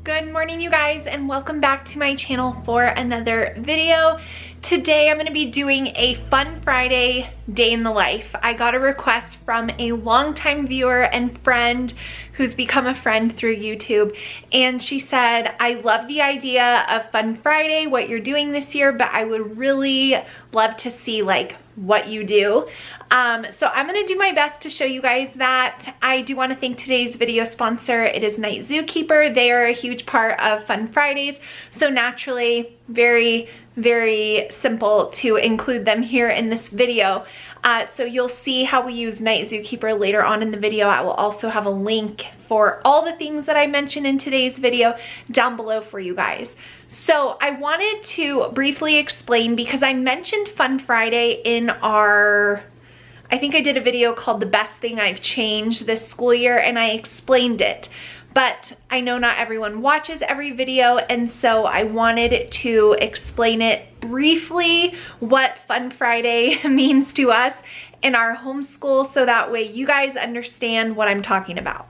Good morning, you guys, and welcome back to my channel for another video. Today I'm going to be doing a fun Friday day in the life. I got a request from a longtime viewer and friend who's become a friend through YouTube, and she said, I love the idea of Fun Friday, what you're doing this year, but I would really love to see like what you do. So I'm gonna do my best to show you guys that. I do want to thank today's video sponsor. It is Night Zookeeper. They are a huge part of Fun Fridays, so naturally very simple to include them here in this video. So you'll see how we use Night Zookeeper later on in the video. I will also have a link for all the things that I mentioned in today's video down below for you guys. So I wanted to briefly explain, because I mentioned Fun Friday in I think I did a video called The Best Thing I've Changed This School Year, and I explained it. But I know not everyone watches every video, and so I wanted to explain it briefly, what Fun Friday means to us in our homeschool, so that way you guys understand what I'm talking about.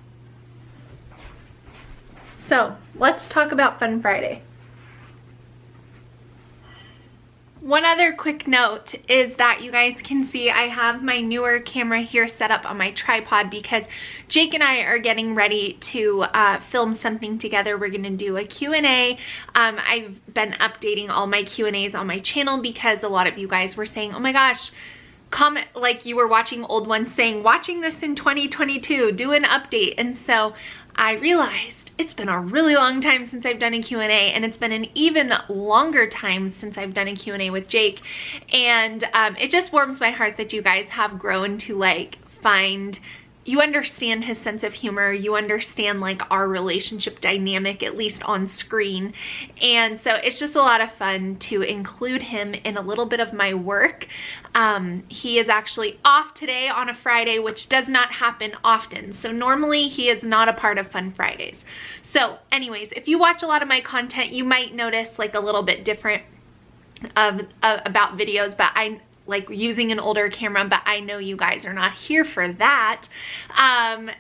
So let's talk about Fun Friday. One other quick note is that you guys can see I have my newer camera here set up on my tripod because Jake and I are getting ready to film something together. We're gonna do a Q&A. I've been updating all my Q&As on my channel because a lot of you guys were saying, oh my gosh, comment like you were watching old ones saying, watching this in 2022, do an update. And so I realized it's been a really long time since I've done a Q&A, and it's been an even longer time since I've done a Q&A with Jake. And it just warms my heart that you guys have grown to like you understand his sense of humor, you understand like our relationship dynamic, at least on screen. And so it's just a lot of fun to include him in a little bit of my work. He is actually off today on a Friday, which does not happen often. So normally he is not a part of Fun Fridays. So anyways, if you watch a lot of my content, you might notice like a little bit different about videos, but I like using an older camera, but I know you guys are not here for that.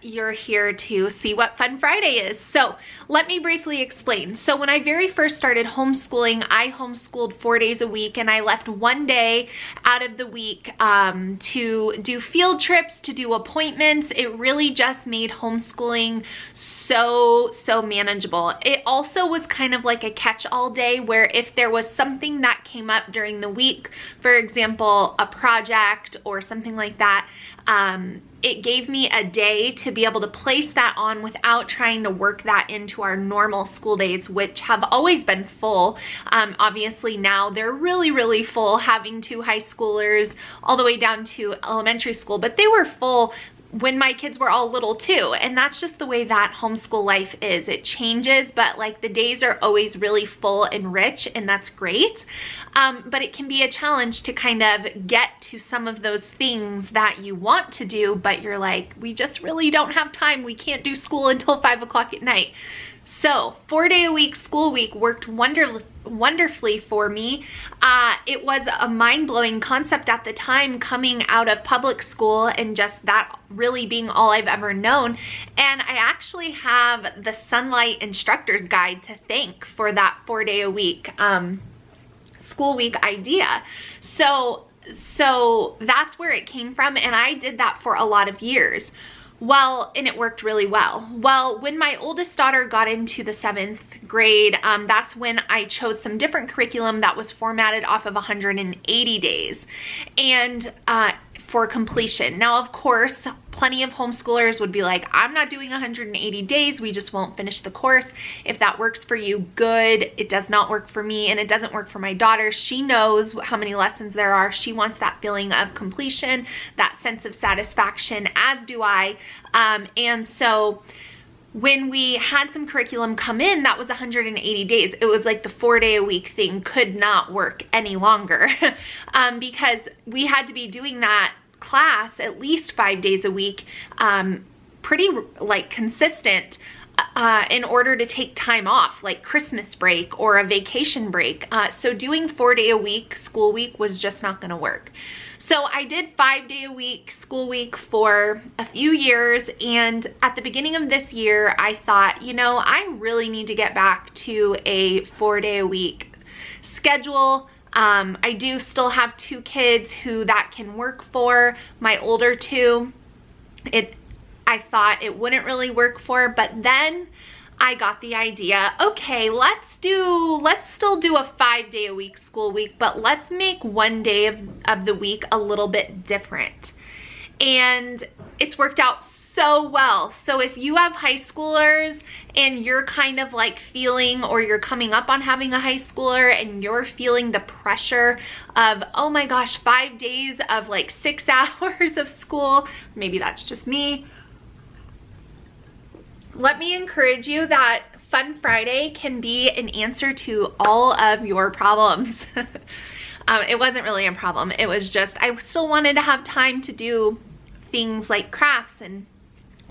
You're here to see what Fun Friday is. So let me briefly explain. So when I very first started homeschooling, I homeschooled 4 days a week, and I left one day out of the week to do field trips, to do appointments. It really just made homeschooling so manageable. It also was kind of like a catch-all day where if there was something that came up during the week, for example, a project or something like that, it gave me a day to be able to place that on without trying to work that into our normal school days, which have always been full. Obviously now they're really full, having 2 high schoolers all the way down to elementary school, but they were full when my kids were all little too. And that's just the way that homeschool life is. It changes, but like the days are always really full and rich, and that's great. But it can be a challenge to kind of get to some of those things that you want to do, but you're like, we just really don't have time. We can't do school until 5 o'clock at night. So 4-day-a-week school week worked wonderfully for me. It was a mind-blowing concept at the time, coming out of public school and just that really being all I've ever known. And I actually have the Sunlight Instructor's Guide to thank for that 4-day-a-week school week idea. So that's where it came from, and I did that for a lot of years. Well, and it worked really well. Well, when my oldest daughter got into the 7th grade, that's when I chose some different curriculum that was formatted off of 180 days and for completion. Now, of course, plenty of homeschoolers would be like, I'm not doing 180 days. We just won't finish the course. If that works for you, good. It does not work for me, and it doesn't work for my daughter. She knows how many lessons there are. She wants that feeling of completion, that sense of satisfaction, as do I. And so when we had some curriculum come in that was 180 days, it was like the 4-day-a-week thing could not work any longer because we had to be doing that class at least 5 days a week, pretty like consistent, in order to take time off, like Christmas break or a vacation break. So doing 4-day-a-week school week was just not gonna work. So I did 5-day-a-week school week for a few years, and at the beginning of this year, I thought, you know, I really need to get back to a 4-day-a-week schedule. I do still have 2 kids who that can work for. My older 2, I thought it wouldn't really work for, but then I got the idea, okay, let's still do a 5-day-a-week school week, but let's make one day of the week a little bit different. And it's worked out so well. So if you have high schoolers and you're kind of like feeling, or you're coming up on having a high schooler and you're feeling the pressure of, oh my gosh, 5 days of like 6 hours of school, maybe that's just me. Let me encourage you that Fun Friday can be an answer to all of your problems. It wasn't really a problem. It was just, I still wanted to have time to do things like crafts and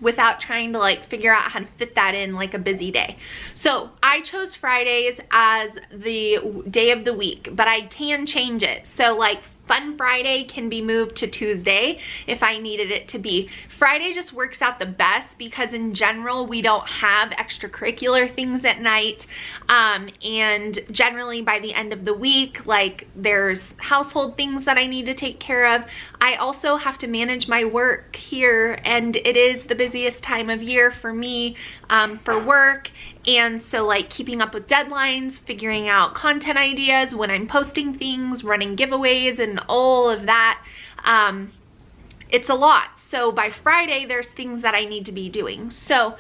without trying to like figure out how to fit that in like a busy day. So I chose Fridays as the day of the week, but I can change it. So like Fun Friday can be moved to Tuesday if I needed it to be. Friday just works out the best because in general we don't have extracurricular things at night, and generally by the end of the week, like there's household things that I need to take care of. I also have to manage my work here, and it is the busiest time of year for me for work. And so like keeping up with deadlines, figuring out content ideas when I'm posting things, running giveaways and all of that, it's a lot. So by Friday, there's things that I need to be doing. So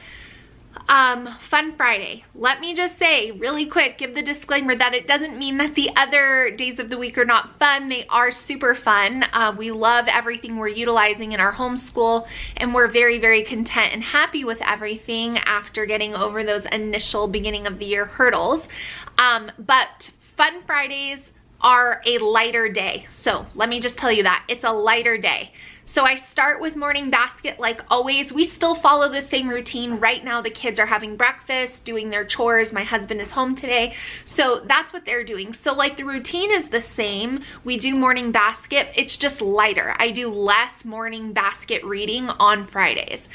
Fun Friday. Let me just say really quick, give the disclaimer that it doesn't mean that the other days of the week are not fun. They are super fun. We love everything we're utilizing in our homeschool, and we're very, very content and happy with everything after getting over those initial beginning of the year hurdles. But Fun Fridays are a lighter day. So let me just tell you that it's a lighter day. So I start with morning basket like always. We still follow the same routine. Right now the kids are having breakfast, doing their chores. My husband is home today, so that's what they're doing. So like the routine is the same. We do morning basket. It's just lighter. I do less morning basket reading on Fridays.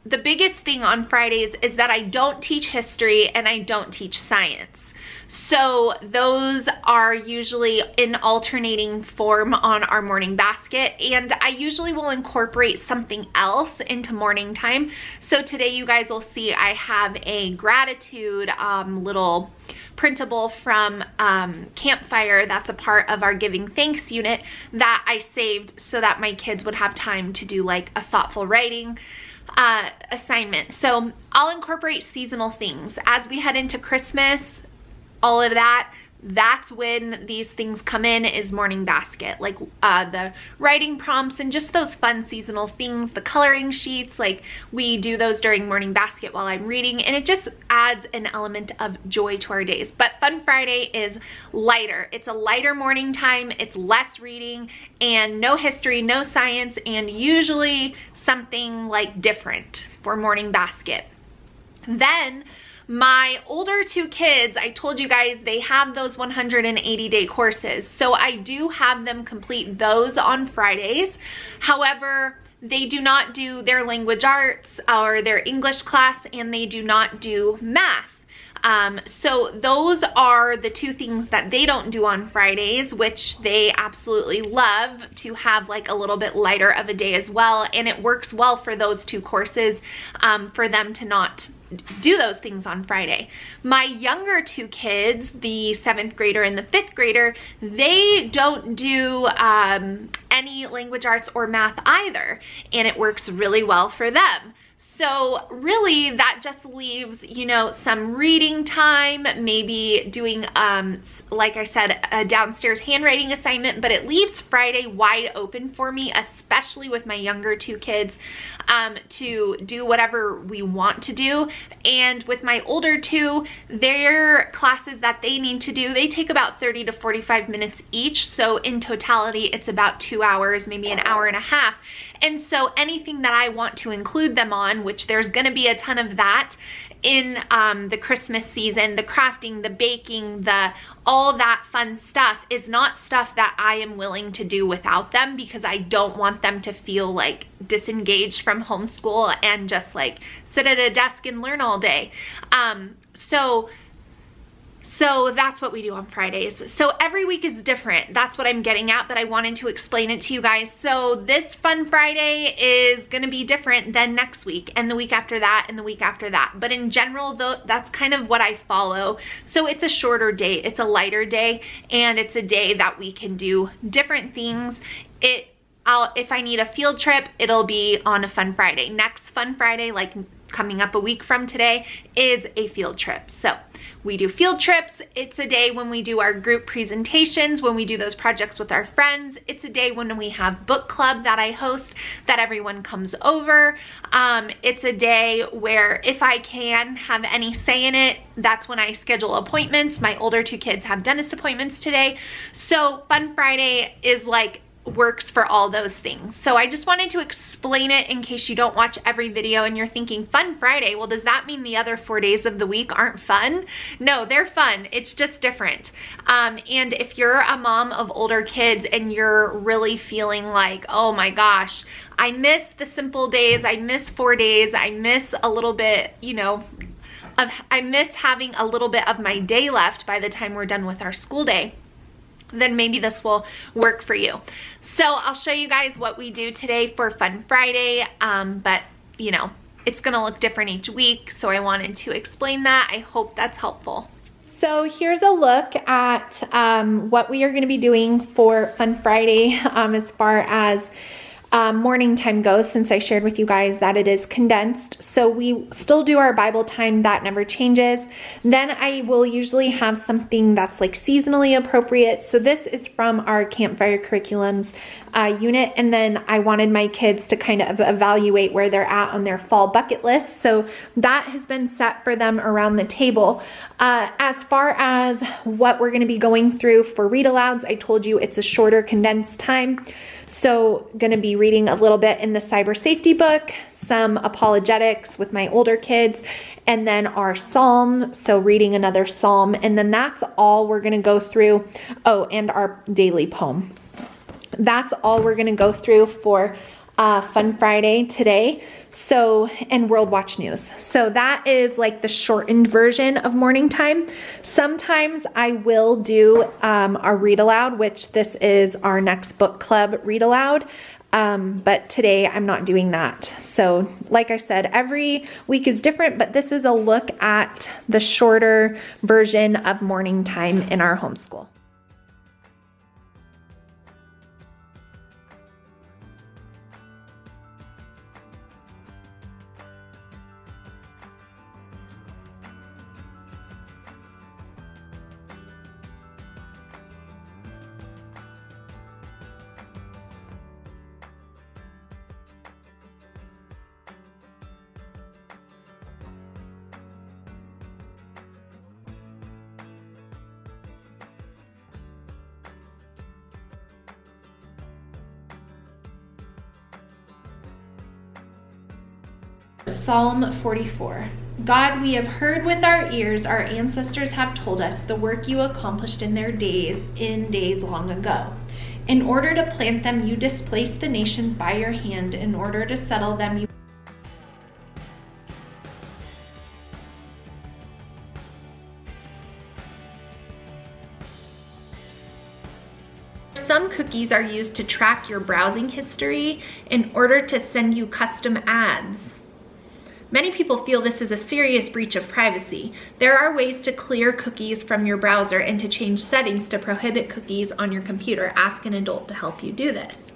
The biggest thing on Fridays is that I don't teach history and I don't teach science. So those are usually in alternating form on our morning basket, and I usually will incorporate something else into morning time. So today you guys will see I have a gratitude little printable from Campfire that's a part of our Giving Thanks unit that I saved so that my kids would have time to do like a thoughtful writing assignment. So I'll incorporate seasonal things as we head into Christmas, all of that. That's when these things come in, is morning basket, like the writing prompts and just those fun seasonal things, the coloring sheets, like we do those during morning basket while I'm reading, and it just adds an element of joy to our days. But Fun Friday is lighter. It's a lighter morning time. It's less reading and no history, no science, and usually something like different for morning basket. Then my older 2 kids, I told you guys, they have those 180-day courses. So I do have them complete those on Fridays. However, they do not do their language arts or their English class, and they do not do math. So those are the 2 things that they don't do on Fridays, which they absolutely love to have like a little bit lighter of a day as well. And it works well for those 2 courses for them to not do those things on Friday. My younger 2 kids, the 7th grader and the 5th grader, they don't do any language arts or math either, and it works really well for them. So really that just leaves, you know, some reading time, maybe doing, like I said, a downstairs handwriting assignment, but it leaves Friday wide open for me, especially with my younger 2 kids, to do whatever we want to do. And with my older 2, their classes that they need to do, they take about 30 to 45 minutes each. So in totality, it's about 2 hours, maybe an hour and a half. And so anything that I want to include them on on, which there's gonna be a ton of that in the Christmas season. The crafting, the baking, all that fun stuff is not stuff that I am willing to do without them, because I don't want them to feel like disengaged from homeschool and just like sit at a desk and learn all day. So that's what we do on Fridays. So every week is different. That's what I'm getting at, but I wanted to explain it to you guys. So this Fun Friday is gonna be different than next week, and the week after that, and the week after that. But in general, though, that's kind of what I follow. So it's a shorter day, it's a lighter day, and it's a day that we can do different things. If I need a field trip, it'll be on a Fun Friday. Next Fun Friday, like coming up a week from today, is a field trip. So we do field trips. It's a day when we do our group presentations, when we do those projects with our friends. It's a day when we have book club that I host, that everyone comes over. It's a day where if I can have any say in it, that's when I schedule appointments. My older two kids have dentist appointments today. So Fun Friday is like works for all those things. So I just wanted to explain it in case you don't watch every video and you're thinking, Fun Friday, well, does that mean the other 4 days of the week aren't fun? No, they're fun. It's just different. And if you're a mom of older kids and you're really feeling like, oh my gosh, I miss the simple days, I miss 4 days, I miss a little bit, you know, I miss having a little bit of my day left by the time we're done with our school day, then maybe this will work for you. So I'll show you guys what we do today for Fun Friday, but you know, it's gonna look different each week, so I wanted to explain that. I hope that's helpful. So here's a look at what we are gonna be doing for Fun Friday as far as morning time goes, since I shared with you guys that it is condensed. So we still do our Bible time, that never changes. Then I will usually have something that's like seasonally appropriate. So this is from our Campfire curriculums unit, and then I wanted my kids to kind of evaluate where they're at on their fall bucket list. So that has been set for them around the table. As far as what we're gonna be going through for read alouds, I told you it's a shorter condensed time. So gonna be reading a little bit in the cyber safety book, some apologetics with my older kids, and then our psalm, so reading another psalm, and then that's all we're gonna go through. Oh, and our daily poem. That's all we're gonna go through for Fun Friday today. So, and World Watch News. So that is like the shortened version of morning time. Sometimes I will do our read aloud, which this is our next book club read aloud. But today I'm not doing that. So like I said, every week is different, but this is a look at the shorter version of morning time in our homeschool. Psalm 44. God, we have heard with our ears, our ancestors have told us the work you accomplished in their days, in days long ago. In order to plant them, you displaced the nations by your hand. In order to settle them, you Some cookies are used to track your browsing history in order to send you custom ads. Many people feel this is a serious breach of privacy. There are ways to clear cookies from your browser and to change settings to prohibit cookies on your computer. Ask an adult to help you do this.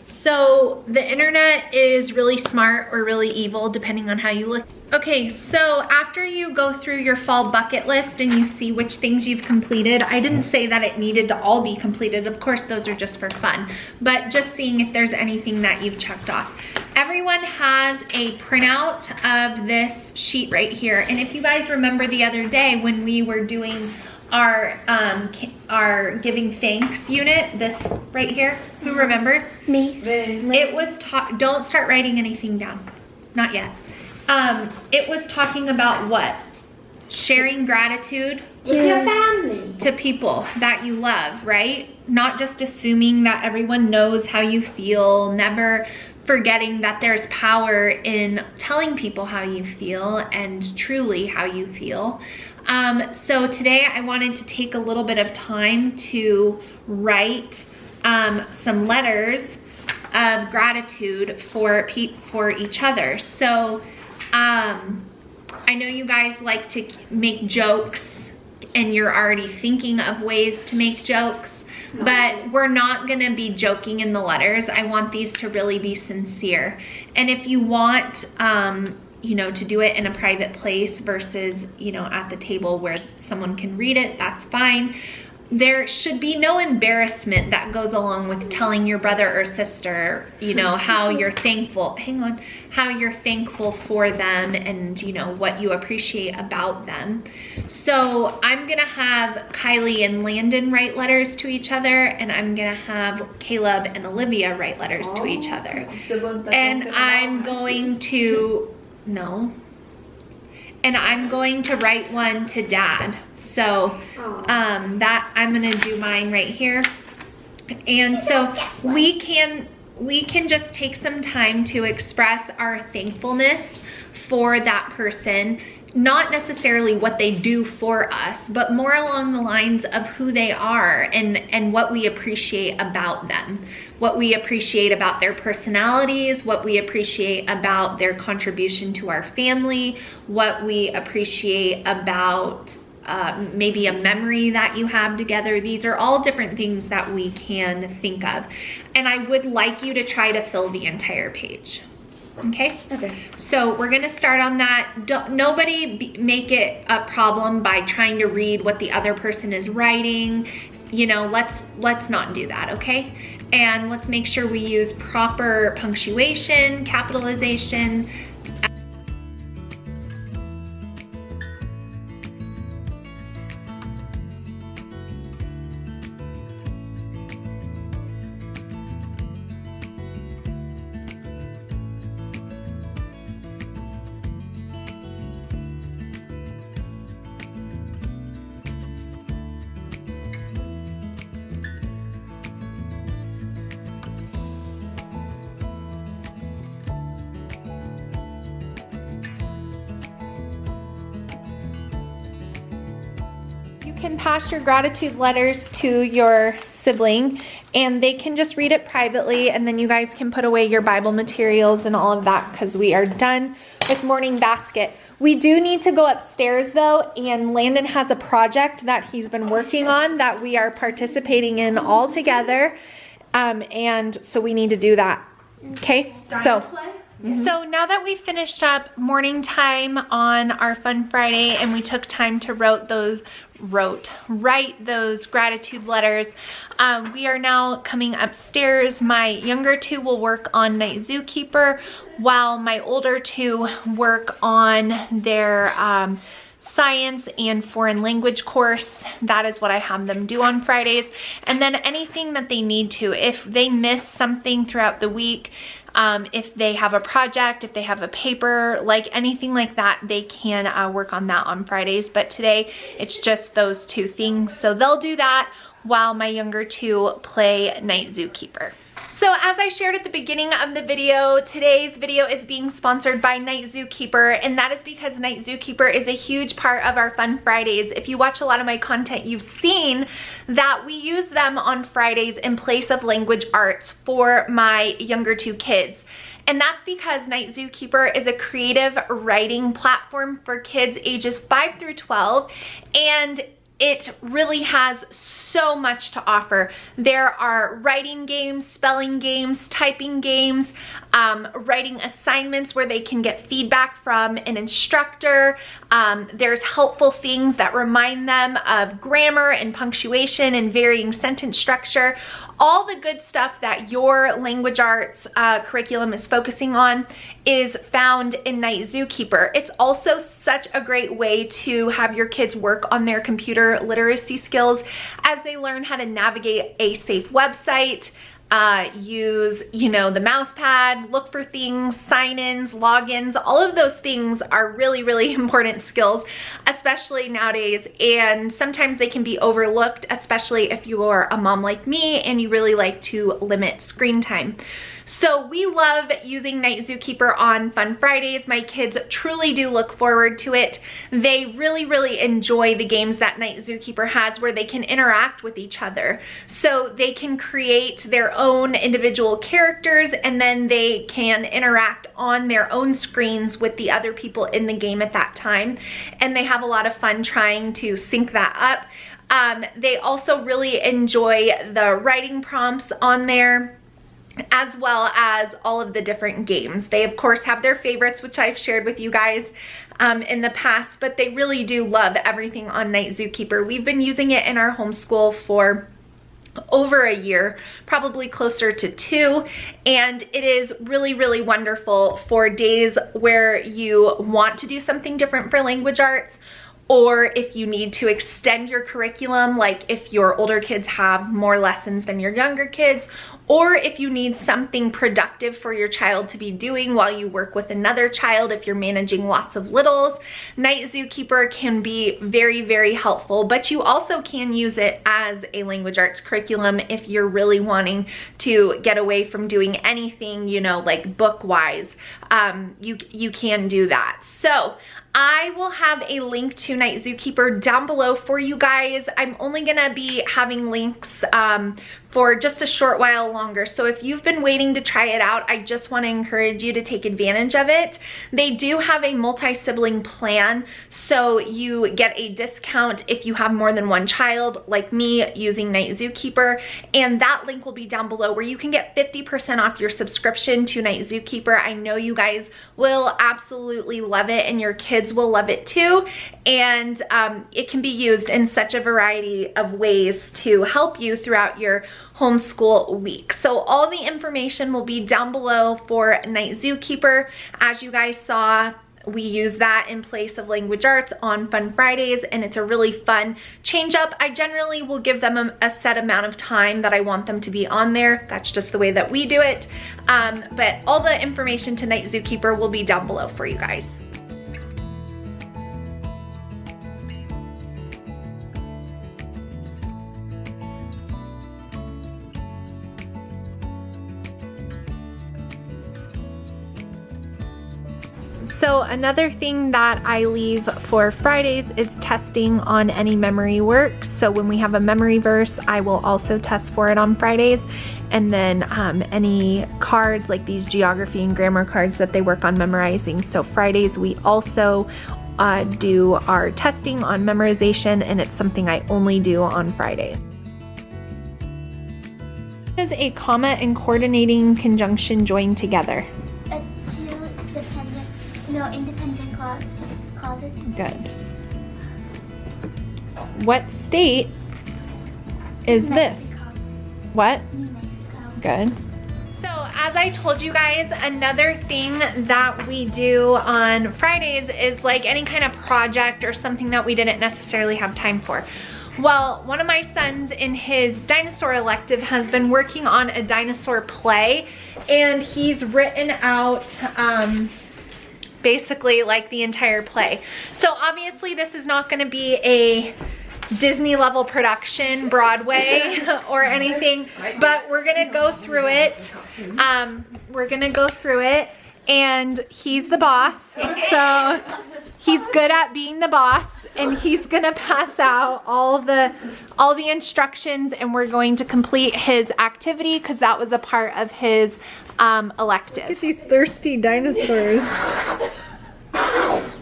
So the internet is really smart or really evil, depending on how you look. Okay, so after you go through your fall bucket list and you see which things you've completed, I didn't say that it needed to all be completed. Of course, those are just for fun, but just seeing if there's anything that you've checked off. Everyone has a printout of this sheet right here. And if you guys remember the other day when we were doing our giving thanks unit, this right here, who remembers? Me. It was taught, don't start writing anything down. not yet. It was talking about what? Sharing gratitude with your family, to people that you love, right? Not just assuming that everyone knows how you feel, never forgetting that there's power in telling people how you feel and truly how you feel. So today I wanted to take a little bit of time to write some letters of gratitude for each other. So I know you guys like to make jokes and you're already thinking of ways to make jokes, but we're not gonna be joking in the letters. I want these to really be sincere. And if you want, you know, to do it in a private place versus, you know, at the table where someone can read it, that's fine. There should be no embarrassment that goes along with telling your brother or sister, you know, how you're thankful, how you're thankful for them and, you know, what you appreciate about them. So I'm gonna have Kylie and Landon write letters to each other, and I'm gonna have Caleb and Olivia write letters to each other. And I'm going to, and I'm going to write one to Dad. So that I'm gonna do mine right here. And so we can just take some time to express our thankfulness for that person, not necessarily what they do for us, but more along the lines of who they are and what we appreciate about them, what we appreciate about their personalities, what we appreciate about their contribution to our family, what we appreciate about maybe a memory that you have together. These are all different things that we can think of. And I would like you to try to fill the entire page. Okay? Okay. So we're gonna start on that. Nobody make it a problem by trying to read what the other person is writing. You know, let's not do that, okay? And let's make sure we use proper punctuation, capitalization. Can pass your gratitude letters to your sibling and they can just read it privately, and then you guys can put away your Bible materials and all of that because we are done with morning basket. We do need to go upstairs though, and Landon has a project that he's been working on that we are participating in all together, and so we need to do that. Okay, so now that we finished up morning time on our Fun Friday and we took time to write those gratitude letters, we are now coming upstairs. My younger two will work on Night Zookeeper while my older two work on their science and foreign language course. That is what I have them do on Fridays. And then anything that they need to, if they miss something throughout the week, if they have a project, if they have a paper, like anything like that, they can work on that on Fridays. But today it's just those two things. So they'll do that while my younger two play Night Zookeeper. So as I shared at the beginning of the video, today's video is being sponsored by Night Zookeeper, and that is because Night Zookeeper is a huge part of our Fun Fridays. If you watch a lot of my content, you've seen that we use them on Fridays in place of language arts for my younger two kids. And that's because Night Zookeeper is a creative writing platform for kids ages 5 through 12, and it really has so much to offer. There are writing games, spelling games, typing games, writing assignments where they can get feedback from an instructor. There's helpful things that remind them of grammar and punctuation and varying sentence structure. All the good stuff that your language arts curriculum is focusing on is found in Night Zookeeper. It's also such a great way to have your kids work on their computer literacy skills as they learn how to navigate a safe website, use, you know, the mouse pad, look for things, sign-ins, logins. All of those things are really, really important skills, especially nowadays. And sometimes they can be overlooked, especially if you're a mom like me and you really like to limit screen time. So we love using Night Zookeeper on Fun Fridays. My kids truly do look forward to it. They really, really enjoy the games that Night Zookeeper has where they can interact with each other. So they can create their own individual characters and then they can interact on their own screens with the other people in the game at that time. And they have a lot of fun trying to sync that up. They also really enjoy the writing prompts on there, as well as all of the different games. They of course have their favorites, which I've shared with you guys in the past, but they really do love everything on Night Zookeeper. We've been using it in our homeschool for over a year, probably closer to 2, and it is really, really wonderful for days where you want to do something different for language arts, or if you need to extend your curriculum, like if your older kids have more lessons than your younger kids, or if you need something productive for your child to be doing while you work with another child, if you're managing lots of littles, Night Zookeeper can be very, very helpful. But you also can use it as a language arts curriculum if you're really wanting to get away from doing anything, you know, like book-wise. You can do that. So I will have a link to Night Zookeeper down below for you guys. I'm only gonna be having links for just a short while longer. So if you've been waiting to try it out, I just want to encourage you to take advantage of it. They do have a multi-sibling plan, so you get a discount if you have more than one child, like me, using Night Zookeeper. And that link will be down below where you can get 50% off your subscription to Night Zookeeper. I know you guys will absolutely love it and your kids will love it too. And it can be used in such a variety of ways to help you throughout your homeschool week. So all the information will be down below for Night Zookeeper. As you guys saw, we use that in place of language arts on Fun Fridays, and it's a really fun change up. I generally will give them a set amount of time that I want them to be on there. That's just the way that we do it. But all the information to Night Zookeeper will be down below for you guys. So another thing that I leave for Fridays is testing on any memory work. So when we have a memory verse, I will also test for it on Fridays. And then any cards like these geography and grammar cards that they work on memorizing. So Fridays we also do our testing on memorization, and it's something I only do on Fridays. What is a comma and coordinating conjunction joined together? Independent clauses. Good. What state is this? What? Good. So as I told you guys, another thing that we do on Fridays is like any kind of project or something that we didn't necessarily have time for. Well, one of my sons in his dinosaur elective has been working on a dinosaur play, and he's written out basically like the entire play. So obviously this is not going to be a Disney level production, Broadway or anything, but we're gonna go through it. And he's the boss, so he's good at being the boss, and he's gonna pass out all the instructions, and we're going to complete his activity because that was a part of his elective. Look at these thirsty dinosaurs.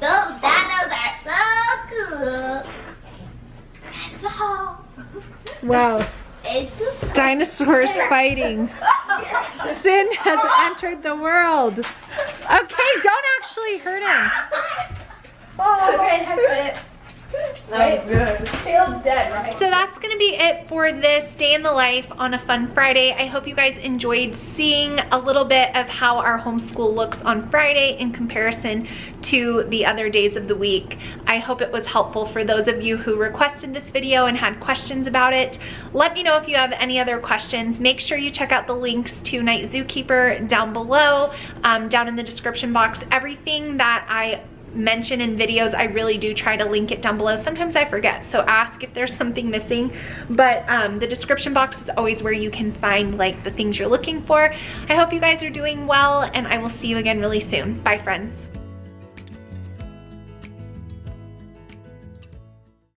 Those dinos are so cool. That's all. Wow. Dinosaurs fighting. Sin has entered the world. Okay, don't actually hurt him. Oh, okay, that's it. That was good. Feels dead, right? So that's gonna be it for this day in the life on a fun Friday. I hope you guys enjoyed seeing a little bit of how our homeschool looks on Friday in comparison to the other days of the week. I hope it was helpful for those of you who requested this video and had questions about it. Let me know if you have any other questions. Make sure you check out the links to Night Zookeeper down below, down in the description box. Everything that I mention in videos, I really do try to link it down below. Sometimes I forget, so ask if there's something missing, but the description box is always where you can find like the things you're looking for. I hope you guys are doing well, and I will see you again really soon. Bye, friends.